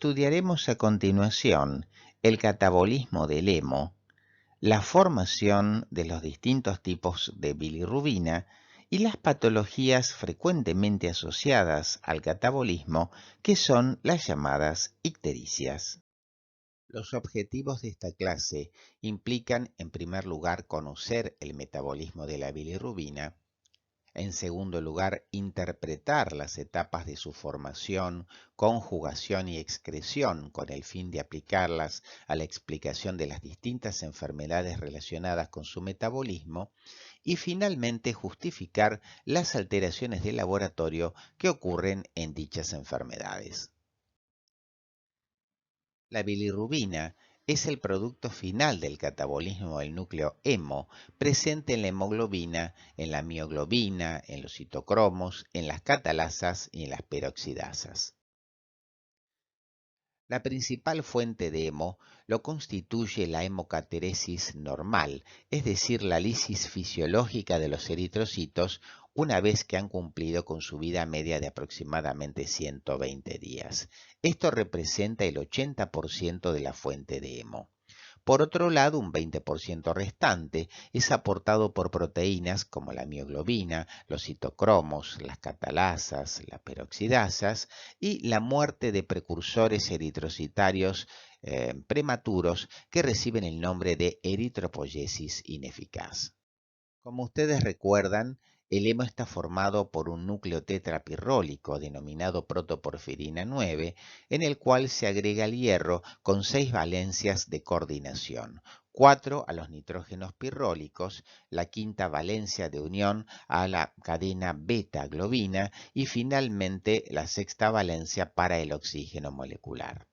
Estudiaremos a continuación el catabolismo del hemo, la formación de los distintos tipos de bilirrubina y las patologías frecuentemente asociadas al catabolismo, que son las llamadas ictericias. Los objetivos de esta clase implican, en primer lugar, conocer el metabolismo de la bilirrubina. En segundo lugar, interpretar las etapas de su formación, conjugación y excreción con el fin de aplicarlas a la explicación de las distintas enfermedades relacionadas con su metabolismo. Y finalmente, justificar las alteraciones de laboratorio que ocurren en dichas enfermedades. La bilirrubina es el producto final del catabolismo del núcleo hemo, presente en la hemoglobina, en la mioglobina, en los citocromos, en las catalasas y en las peroxidasas. La principal fuente de hemo lo constituye la hemocateresis normal, es decir, la lisis fisiológica de los eritrocitos una vez que han cumplido con su vida media de aproximadamente 120 días. Esto representa el 80% de la fuente de hemo. Por otro lado, un 20% restante es aportado por proteínas como la mioglobina, los citocromos, las catalasas, las peroxidasas y la muerte de precursores eritrocitarios prematuros que reciben el nombre de eritropoyesis ineficaz. Como ustedes recuerdan, el hemo está formado por un núcleo tetrapirrólico denominado protoporfirina 9, en el cual se agrega el hierro con 6 valencias de coordinación, 4 a los nitrógenos pirrólicos, la quinta valencia de unión a la cadena beta-globina y finalmente la sexta valencia para el oxígeno molecular.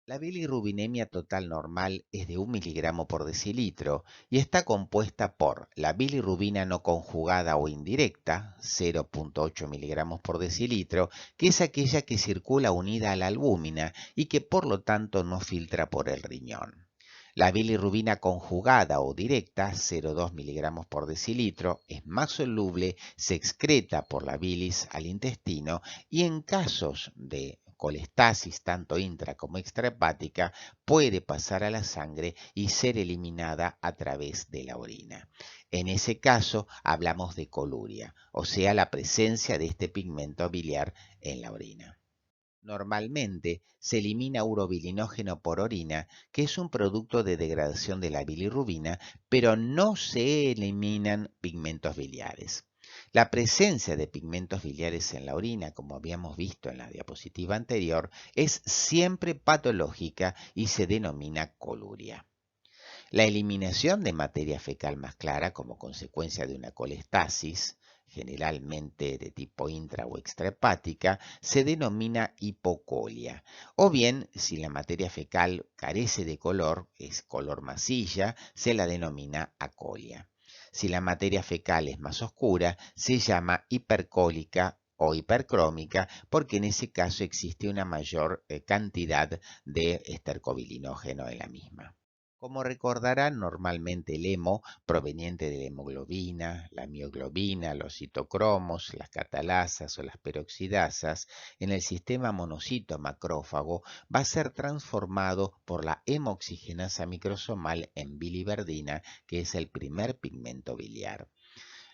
La bilirrubinemia total normal es de 1 miligramo por decilitro y está compuesta por la bilirrubina no conjugada o indirecta, 0,8 miligramos por decilitro, que es aquella que circula unida a la albúmina y que por lo tanto no filtra por el riñón. La bilirrubina conjugada o directa, 0,2 miligramos por decilitro, es más soluble, se excreta por la bilis al intestino y en casos de colestasis tanto intra como extrahepática puede pasar a la sangre y ser eliminada a través de la orina. En ese caso hablamos de coluria, o sea, la presencia de este pigmento biliar en la orina. Normalmente se elimina urobilinógeno por orina, que es un producto de degradación de la bilirrubina, pero no se eliminan pigmentos biliares. La presencia de pigmentos biliares en la orina, como habíamos visto en la diapositiva anterior, es siempre patológica y se denomina coluria. La eliminación de materia fecal más clara como consecuencia de una colestasis, generalmente de tipo intra o extrahepática, se denomina hipocolia. O bien, si la materia fecal carece de color, es color masilla, se la denomina acolia. Si la materia fecal es más oscura, se llama hipercólica o hipercrómica, porque en ese caso existe una mayor cantidad de estercobilinógeno en la misma. Como recordarán, normalmente el hemo, proveniente de la hemoglobina, la mioglobina, los citocromos, las catalasas o las peroxidasas, en el sistema monocito macrófago va a ser transformado por la hemoxigenasa microsomal en biliverdina, que es el primer pigmento biliar.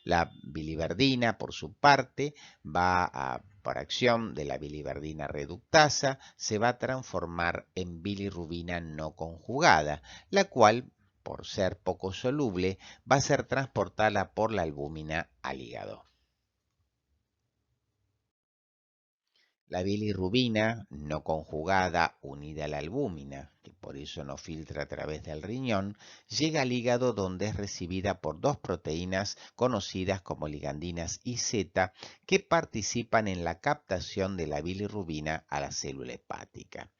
La biliverdina, por su parte, por acción de la biliverdina reductasa, se va a transformar en bilirrubina no conjugada, la cual, por ser poco soluble, va a ser transportada por la albúmina al hígado. La bilirrubina no conjugada unida a la albúmina, que por eso no filtra a través del riñón, llega al hígado donde es recibida por dos proteínas conocidas como ligandinas IZ que participan en la captación de la bilirrubina a la célula hepática.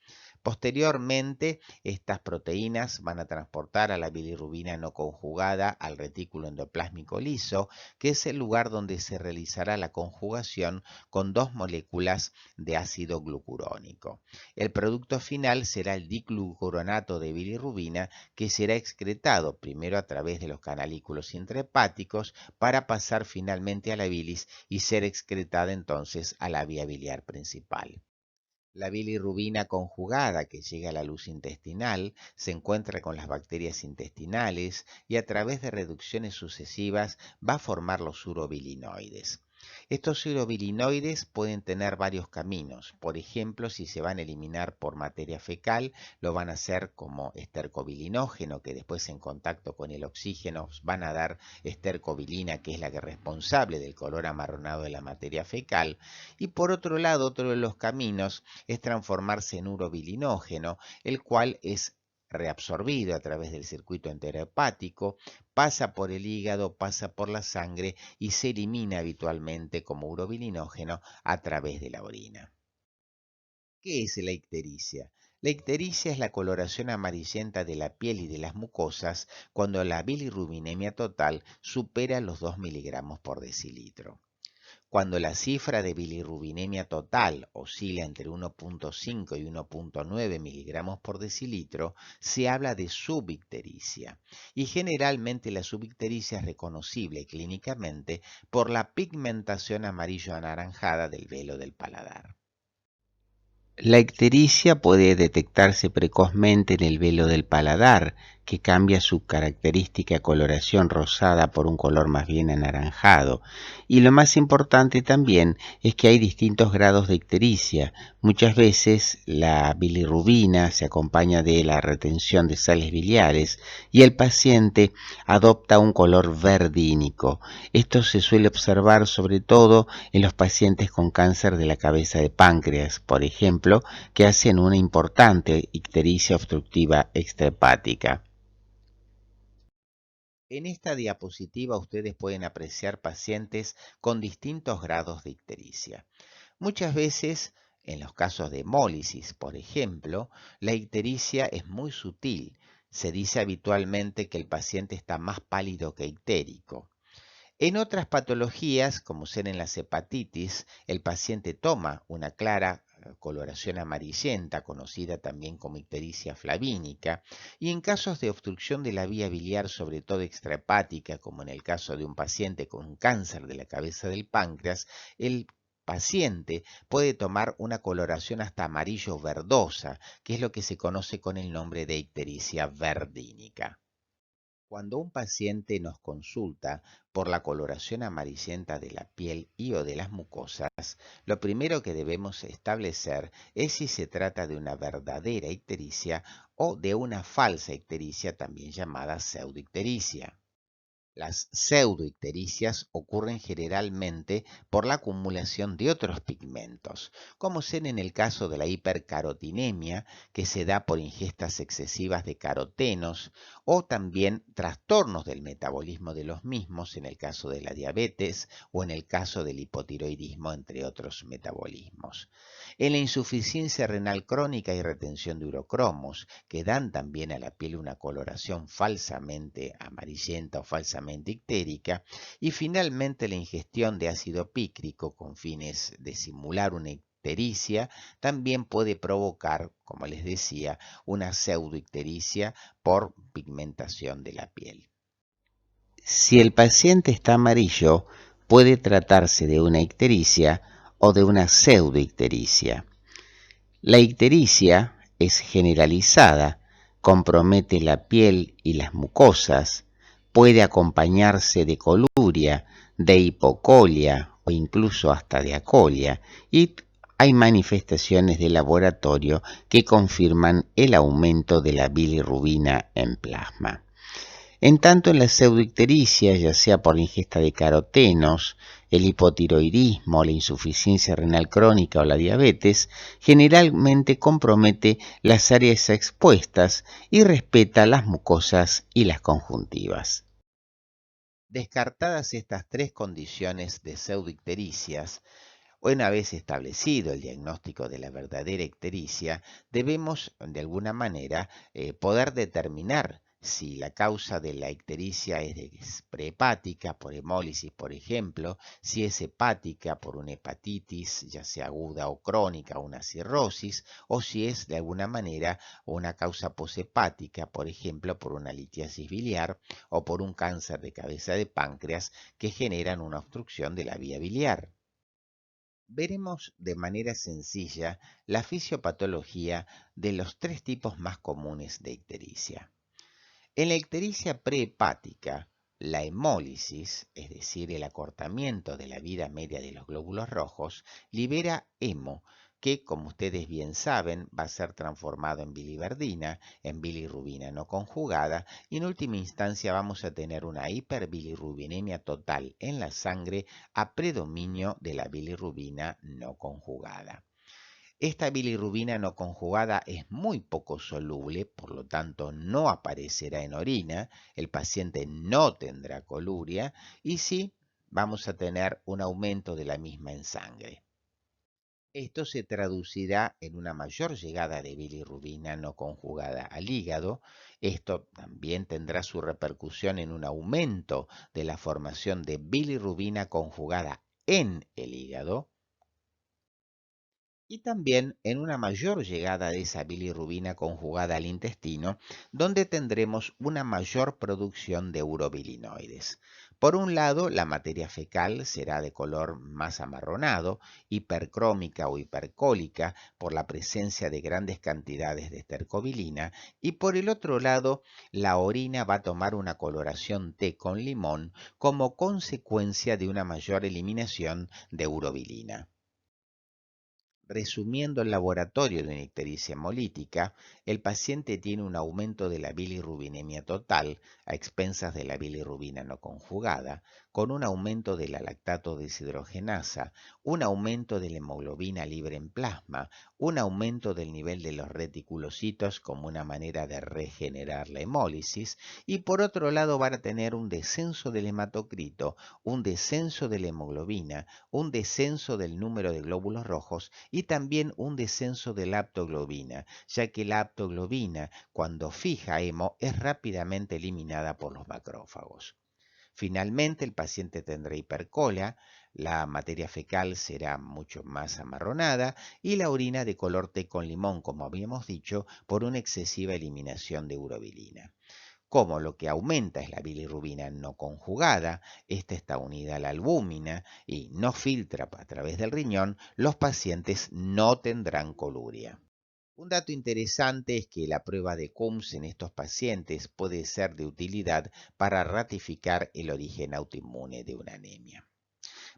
Posteriormente, estas proteínas van a transportar a la bilirrubina no conjugada al retículo endoplásmico liso, que es el lugar donde se realizará la conjugación con dos moléculas de ácido glucurónico. El producto final será el dicluroronato de bilirrubina, que será excretado primero a través de los canalículos intrahepáticos para pasar finalmente a la bilis y ser excretada entonces a la vía biliar principal. La bilirrubina conjugada que llega a la luz intestinal se encuentra con las bacterias intestinales y a través de reducciones sucesivas va a formar los urobilinoides. Estos urobilinoides pueden tener varios caminos. Por ejemplo, si se van a eliminar por materia fecal, lo van a hacer como estercobilinógeno, que después en contacto con el oxígeno van a dar estercobilina, que es la que es responsable del color amarronado de la materia fecal. Y por otro lado, otro de los caminos es transformarse en urobilinógeno, el cual es reabsorbido a través del circuito enterohepático, pasa por el hígado, pasa por la sangre y se elimina habitualmente como urobilinógeno a través de la orina. ¿Qué es la ictericia? La ictericia es la coloración amarillenta de la piel y de las mucosas cuando la bilirrubinemia total supera los 2 miligramos por decilitro. Cuando la cifra de bilirrubinemia total oscila entre 1.5 y 1.9 miligramos por decilitro, se habla de subictericia. Y generalmente la subictericia es reconocible clínicamente por la pigmentación amarillo-anaranjada del velo del paladar. La ictericia puede detectarse precozmente en el velo del paladar, que cambia su característica coloración rosada por un color más bien anaranjado. Y lo más importante también es que hay distintos grados de ictericia. Muchas veces la bilirrubina se acompaña de la retención de sales biliares y el paciente adopta un color verdínico. Esto se suele observar sobre todo en los pacientes con cáncer de la cabeza de páncreas, por ejemplo, que hacen una importante ictericia obstructiva extrahepática. En esta diapositiva ustedes pueden apreciar pacientes con distintos grados de ictericia. Muchas veces, en los casos de hemólisis, por ejemplo, la ictericia es muy sutil. Se dice habitualmente que el paciente está más pálido que ictérico. En otras patologías, como ser en las hepatitis, el paciente toma una clara coloración amarillenta, conocida también como ictericia flavínica, y en casos de obstrucción de la vía biliar, sobre todo extrahepática, como en el caso de un paciente con cáncer de la cabeza del páncreas, el paciente puede tomar una coloración hasta amarillo verdosa, que es lo que se conoce con el nombre de ictericia verdínica. Cuando un paciente nos consulta por la coloración amarillenta de la piel y o de las mucosas, lo primero que debemos establecer es si se trata de una verdadera ictericia o de una falsa ictericia, también llamada pseudoictericia. Las pseudoictericias ocurren generalmente por la acumulación de otros pigmentos, como ser en el caso de la hipercarotinemia, que se da por ingestas excesivas de carotenos, o también trastornos del metabolismo de los mismos, en el caso de la diabetes o en el caso del hipotiroidismo, entre otros metabolismos. En la insuficiencia renal crónica y retención de urocromos, que dan también a la piel una coloración falsamente amarillenta o falsamente ictérica, y finalmente la ingestión de ácido pícrico con fines de simular una ictericia también puede provocar, como les decía, una pseudoictericia por pigmentación de la piel. Si el paciente está amarillo, puede tratarse de una ictericia o de una pseudoictericia. La ictericia es generalizada, compromete la piel y las mucosas, puede acompañarse de coluria, de hipocolia o incluso hasta de acolia, y hay manifestaciones de laboratorio que confirman el aumento de la bilirrubina en plasma. En tanto, en la pseudoictericia, ya sea por la ingesta de carotenos, el hipotiroidismo, la insuficiencia renal crónica o la diabetes, generalmente compromete las áreas expuestas y respeta las mucosas y las conjuntivas. Descartadas estas tres condiciones de pseudoictericias, una vez establecido el diagnóstico de la verdadera ictericia, debemos de alguna manera poder determinar si la causa de la ictericia es prehepática, por hemólisis, por ejemplo, si es hepática por una hepatitis, ya sea aguda o crónica, una cirrosis, o si es de alguna manera una causa poshepática, por ejemplo, por una litiasis biliar o por un cáncer de cabeza de páncreas que generan una obstrucción de la vía biliar. Veremos de manera sencilla la fisiopatología de los tres tipos más comunes de ictericia. En la ictericia prehepática, la hemólisis, es decir, el acortamiento de la vida media de los glóbulos rojos, libera hemo, que, como ustedes bien saben, va a ser transformado en biliverdina, en bilirrubina no conjugada, y en última instancia vamos a tener una hiperbilirrubinemia total en la sangre a predominio de la bilirrubina no conjugada. Esta bilirrubina no conjugada es muy poco soluble, por lo tanto no aparecerá en orina, el paciente no tendrá coluria y sí vamos a tener un aumento de la misma en sangre. Esto se traducirá en una mayor llegada de bilirrubina no conjugada al hígado. Esto también tendrá su repercusión en un aumento de la formación de bilirrubina conjugada en el hígado y también en una mayor llegada de esa bilirrubina conjugada al intestino, donde tendremos una mayor producción de urobilinoides. Por un lado, la materia fecal será de color más amarronado, hipercrómica o hipercólica por la presencia de grandes cantidades de estercobilina, y por el otro lado, la orina va a tomar una coloración té con limón como consecuencia de una mayor eliminación de urobilina. Resumiendo el laboratorio de una ictericia hemolítica, el paciente tiene un aumento de la bilirrubinemia total a expensas de la bilirrubina no conjugada, con un aumento de la lactato deshidrogenasa, un aumento de la hemoglobina libre en plasma, un aumento del nivel de los reticulocitos como una manera de regenerar la hemólisis, y por otro lado van a tener un descenso del hematocrito, un descenso de la hemoglobina, un descenso del número de glóbulos rojos y también un descenso de la aptoglobina, ya que la aptoglobina, cuando fija hemo, es rápidamente eliminada por los macrófagos. Finalmente, el paciente tendrá hipercolia, la materia fecal será mucho más amarronada y la orina de color té con limón, como habíamos dicho, por una excesiva eliminación de urobilina. Como lo que aumenta es la bilirrubina no conjugada, esta está unida a la albúmina y no filtra a través del riñón, los pacientes no tendrán coluria. Un dato interesante es que la prueba de Coombs en estos pacientes puede ser de utilidad para ratificar el origen autoinmune de una anemia.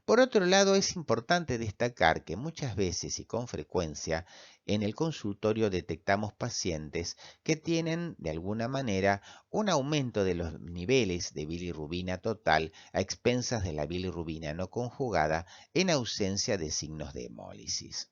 Por otro lado, es importante destacar que muchas veces y con frecuencia en el consultorio detectamos pacientes que tienen de alguna manera un aumento de los niveles de bilirrubina total a expensas de la bilirrubina no conjugada en ausencia de signos de hemólisis.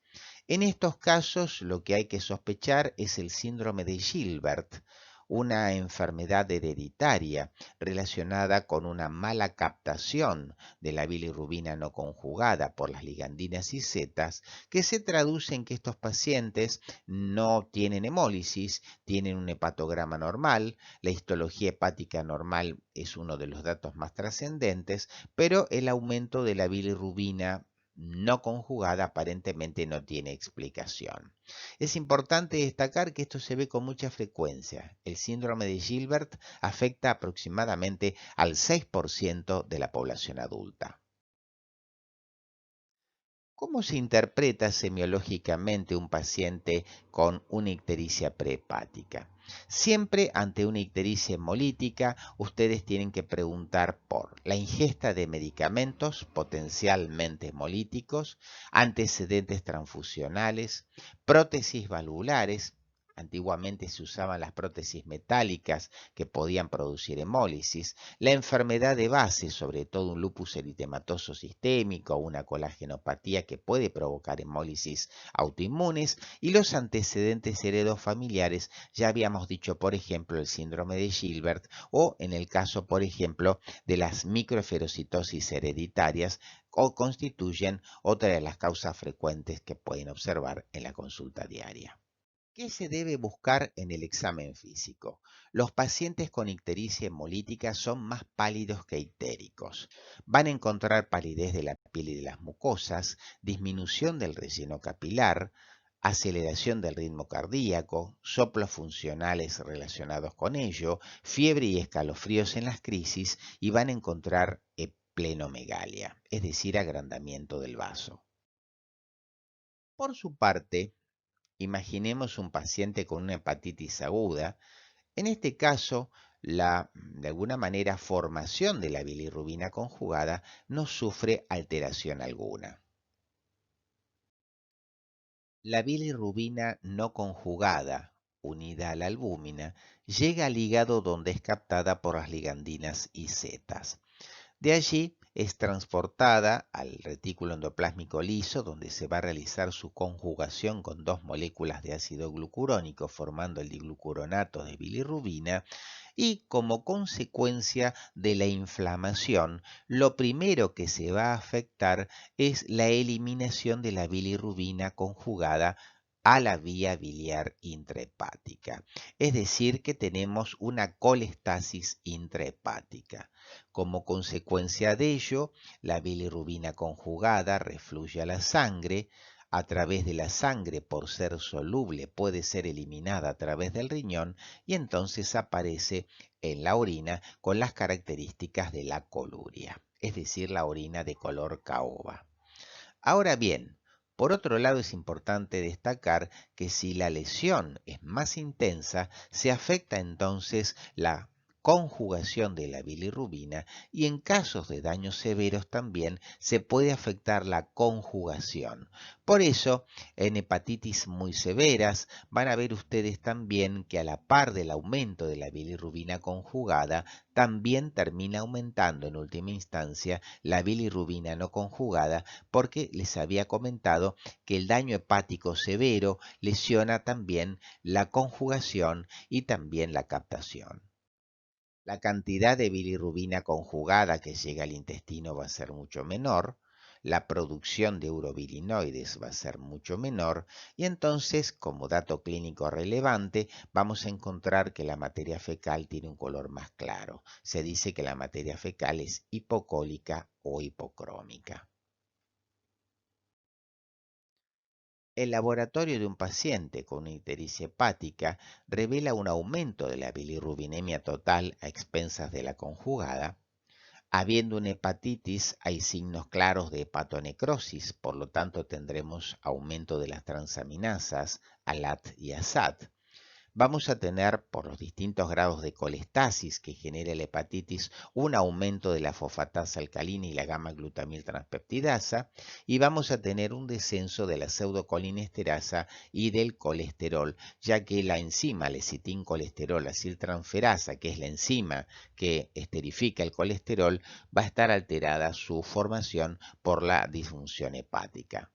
En estos casos, lo que hay que sospechar es el síndrome de Gilbert, una enfermedad hereditaria relacionada con una mala captación de la bilirrubina no conjugada por las ligandinas y zetas, que se traduce en que estos pacientes no tienen hemólisis, tienen un hepatograma normal, la histología hepática normal es uno de los datos más trascendentes, pero el aumento de la bilirrubina no conjugada aparentemente no tiene explicación. Es importante destacar que esto se ve con mucha frecuencia. El síndrome de Gilbert afecta aproximadamente al 6% de la población adulta. ¿Cómo se interpreta semiológicamente un paciente con una ictericia prehepática? Siempre ante una ictericia hemolítica, ustedes tienen que preguntar por la ingesta de medicamentos potencialmente hemolíticos, antecedentes transfusionales, prótesis valvulares. Antiguamente se usaban las prótesis metálicas que podían producir hemólisis, la enfermedad de base, sobre todo un lupus eritematoso sistémico o una colagenopatía que puede provocar hemólisis autoinmunes y los antecedentes heredofamiliares, ya habíamos dicho, por ejemplo, el síndrome de Gilbert o en el caso, por ejemplo, de las microferocitosis hereditarias o constituyen otra de las causas frecuentes que pueden observar en la consulta diaria. ¿Qué se debe buscar en el examen físico? Los pacientes con ictericia hemolítica son más pálidos que ictéricos. Van a encontrar palidez de la piel y de las mucosas, disminución del relleno capilar, aceleración del ritmo cardíaco, soplos funcionales relacionados con ello, fiebre y escalofríos en las crisis y van a encontrar plenomegalia, es decir, agrandamiento del vaso. Por su parte, imaginemos un paciente con una hepatitis aguda. En este caso, de alguna manera, formación de la bilirrubina conjugada no sufre alteración alguna. La bilirrubina no conjugada, unida a la albúmina, llega al hígado donde es captada por las ligandinas y setas. De allí es transportada al retículo endoplásmico liso, donde se va a realizar su conjugación con dos moléculas de ácido glucurónico, formando el diglucuronato de bilirrubina, y como consecuencia de la inflamación, lo primero que se va a afectar es la eliminación de la bilirrubina conjugada a la vía biliar intrahepática. Es decir, que tenemos una colestasis intrahepática. Como consecuencia de ello, la bilirrubina conjugada refluye a la sangre. A través de la sangre, por ser soluble, puede ser eliminada a través del riñón y entonces aparece en la orina con las características de la coluria, es decir, la orina de color caoba. Ahora bien, por otro lado es importante destacar que si la lesión es más intensa, se afecta entonces la conjugación de la bilirrubina y en casos de daños severos también se puede afectar la conjugación. Por eso, en hepatitis muy severas van a ver ustedes también que a la par del aumento de la bilirrubina conjugada, también termina aumentando en última instancia la bilirrubina no conjugada, porque les había comentado que el daño hepático severo lesiona también la conjugación y también la captación. La cantidad de bilirrubina conjugada que llega al intestino va a ser mucho menor, la producción de urobilinoides va a ser mucho menor y entonces, como dato clínico relevante, vamos a encontrar que la materia fecal tiene un color más claro. Se dice que la materia fecal es hipocólica o hipocrómica. El laboratorio de un paciente con una ictericia hepática revela un aumento de la bilirrubinemia total a expensas de la conjugada. Habiendo una hepatitis, hay signos claros de hepatonecrosis, por lo tanto tendremos aumento de las transaminasas ALAT y ASAT. Vamos a tener, por los distintos grados de colestasis que genera la hepatitis, un aumento de la fosfatasa alcalina y la gamma-glutamil transpeptidasa, y vamos a tener un descenso de la pseudocolinesterasa y del colesterol, ya que la enzima lecitincolesterol aciltransferasa, que es la enzima que esterifica el colesterol, va a estar alterada su formación por la disfunción hepática.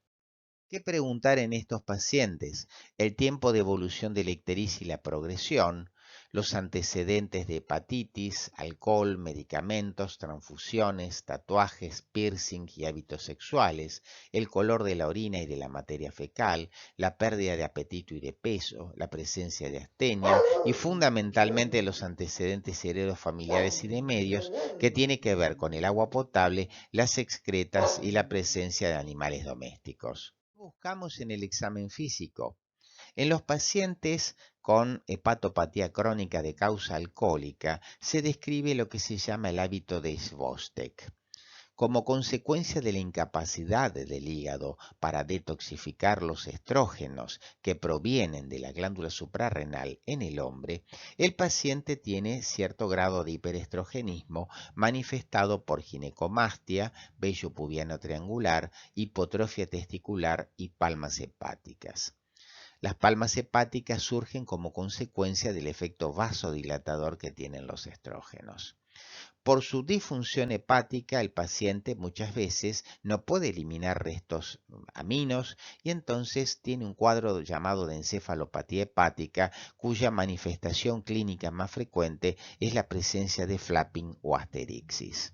¿Qué preguntar en estos pacientes? El tiempo de evolución de la ictericia y la progresión, los antecedentes de hepatitis, alcohol, medicamentos, transfusiones, tatuajes, piercing y hábitos sexuales, el color de la orina y de la materia fecal, la pérdida de apetito y de peso, la presencia de astenia y fundamentalmente los antecedentes heredos familiares y de medios que tiene que ver con el agua potable, las excretas y la presencia de animales domésticos. Buscamos en el examen físico. En los pacientes con hepatopatía crónica de causa alcohólica se describe lo que se llama el hábito de Svostek. Como consecuencia de la incapacidad del hígado para detoxificar los estrógenos que provienen de la glándula suprarrenal en el hombre, el paciente tiene cierto grado de hiperestrogenismo manifestado por ginecomastia, vello pubiano triangular, hipotrofia testicular y palmas hepáticas. Las palmas hepáticas surgen como consecuencia del efecto vasodilatador que tienen los estrógenos. Por su disfunción hepática, el paciente muchas veces no puede eliminar restos aminos y entonces tiene un cuadro llamado de encefalopatía hepática, cuya manifestación clínica más frecuente es la presencia de flapping o asterixis.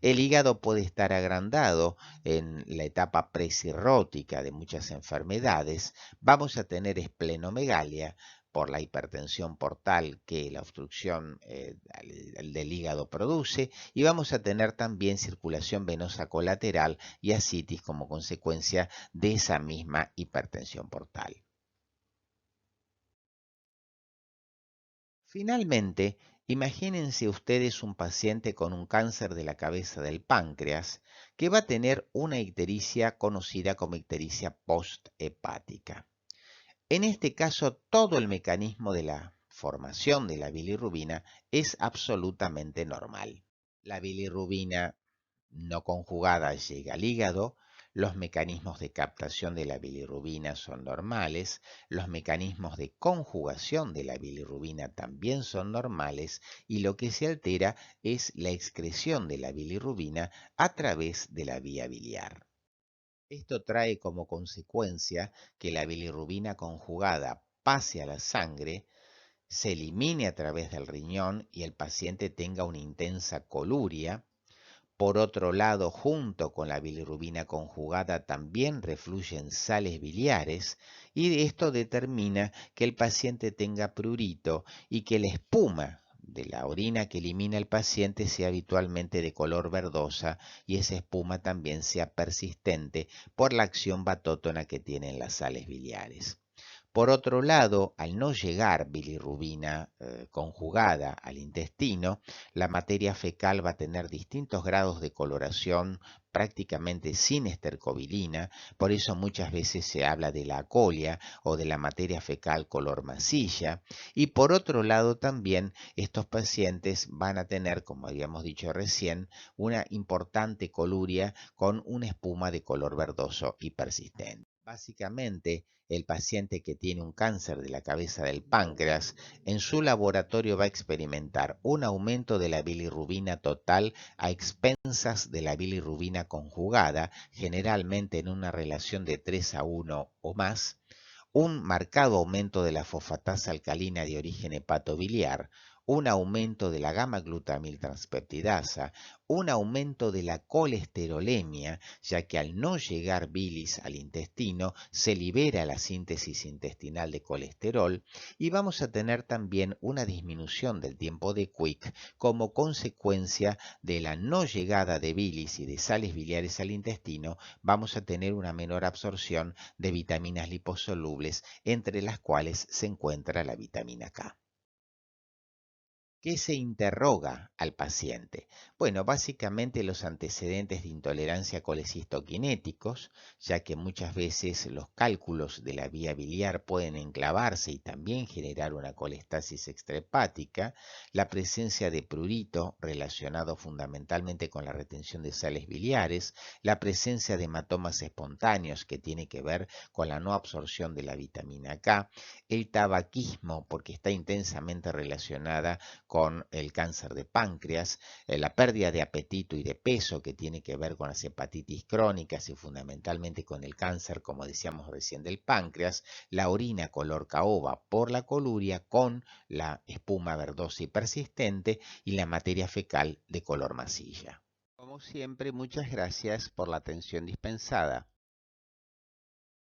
El hígado puede estar agrandado en la etapa presirrótica de muchas enfermedades. Vamos a tener esplenomegalia por la hipertensión portal que la obstrucción del hígado produce y vamos a tener también circulación venosa colateral y ascitis como consecuencia de esa misma hipertensión portal. Finalmente, Imagínense ustedes un paciente con un cáncer de la cabeza del páncreas que va a tener una ictericia conocida como ictericia posthepática. En este caso, todo el mecanismo de la formación de la bilirrubina es absolutamente normal. La bilirrubina no conjugada llega al hígado, los mecanismos de captación de la bilirrubina son normales, los mecanismos de conjugación de la bilirrubina también son normales y lo que se altera es la excreción de la bilirrubina a través de la vía biliar. Esto trae como consecuencia que la bilirrubina conjugada pase a la sangre, se elimine a través del riñón y el paciente tenga una intensa coluria. Por otro lado, junto con la bilirrubina conjugada también refluyen sales biliares y esto determina que el paciente tenga prurito y que la espuma de la orina que elimina el paciente sea habitualmente de color verdosa y esa espuma también sea persistente por la acción batótona que tienen las sales biliares. Por otro lado, al no llegar bilirrubina conjugada al intestino, la materia fecal va a tener distintos grados de coloración prácticamente sin estercobilina, por eso muchas veces se habla de la acolia o de la materia fecal color masilla. Y por otro lado también estos pacientes van a tener, como habíamos dicho recién, una importante coluria con una espuma de color verdoso y persistente. Básicamente, el paciente que tiene un cáncer de la cabeza del páncreas, en su laboratorio va a experimentar un aumento de la bilirrubina total a expensas de la bilirrubina conjugada, generalmente en una relación de 3:1 o más, un marcado aumento de la fosfatasa alcalina de origen hepatobiliar, un aumento de la gamma-glutamiltranspeptidasa, un aumento de la colesterolemia, ya que al no llegar bilis al intestino se libera la síntesis intestinal de colesterol y vamos a tener también una disminución del tiempo de Quick como consecuencia de la no llegada de bilis y de sales biliares al intestino, vamos a tener una menor absorción de vitaminas liposolubles, entre las cuales se encuentra la vitamina K. ¿Qué se interroga al paciente? Bueno, básicamente los antecedentes de intolerancia a colecistoquinéticos, ya que muchas veces los cálculos de la vía biliar pueden enclavarse y también generar una colestasis extrahepática, la presencia de prurito relacionado fundamentalmente con la retención de sales biliares, la presencia de hematomas espontáneos que tiene que ver con la no absorción de la vitamina K, el tabaquismo porque está intensamente relacionada con el cáncer de páncreas, la pérdida de apetito y de peso que tiene que ver con las hepatitis crónicas y fundamentalmente con el cáncer, como decíamos recién, del páncreas, la orina color caoba por la coluria con la espuma verdosa y persistente y la materia fecal de color masilla. Como siempre, muchas gracias por la atención dispensada.